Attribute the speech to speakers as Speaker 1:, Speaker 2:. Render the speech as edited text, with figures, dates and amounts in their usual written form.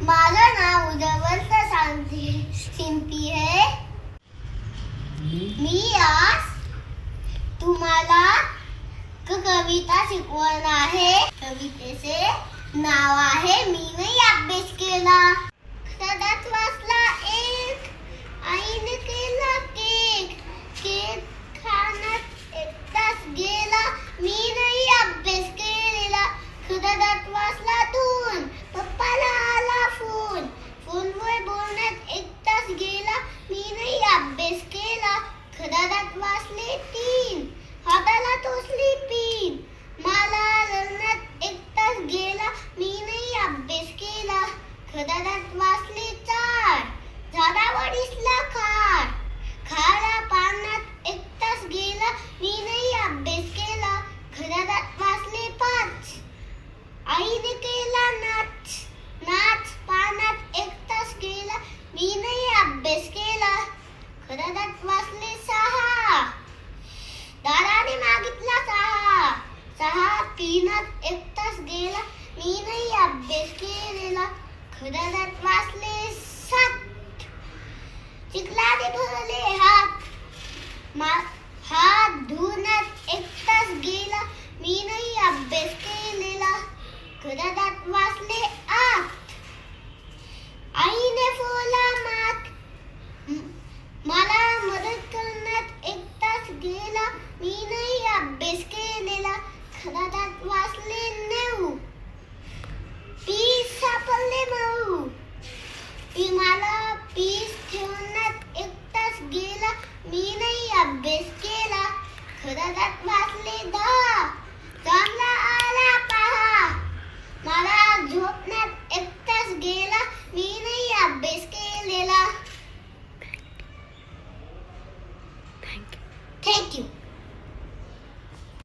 Speaker 1: माझं नाव उज्ज्वल शिंपी है। मी आज तुम्हाला कविता शिकवणार आहे। कवितेचे नाव आहे मी नाही अभ्यास केला। सदाच वाचला एक, आईने केला केक, केक खाण्यात एक तास गेला, मी नाही अभ्यास केलेला। सदाच वाचला दोन, पप्पाला आला फोन, फोनवर बोलण्यात एक तास गेला, मी नाही अभ्यास केला। सदाच वाचले तीन, हाताला टोचली पीन, मला रडण्यात एक तास गेला, मी नाही अभ्यास केला। सदाच वाचले चार, झाडावर दिसला खार, खारा पाण्यात एक तास गेला, मी नाही अभ्यास केला। सदाच वाचले पाच, आईने केला नाच, नाच पाण्यात एक तास गेला, मी नाही अभ्यास केला। सदाच वाचले सहा, दादाने मागितला सहा, सहा पिण्यात एक तास गेला, मी नाही अभ्यास केलेला। सदाच वाचले सात, चिखलाने भरले हात, हात धुण्यात एक तास गेला, मी नाही अभ्यास केलेला। सदाच वाचले आठ, आईने फोडला मात, मला मदत करण्यात एक तास गेला, मी नाही अभ्यास केलेला। सदाच वाचले नऊ, पीस सापडले मऊ, मला पीस ठेवण्यात एक तास गेला, मी नाही अभ्यास केला। सदाच वाचले दहा, चांगला आला पहा, मला झोपण्यात एक तास गेला, मी नाही अभ्यास केलेला। Thank you.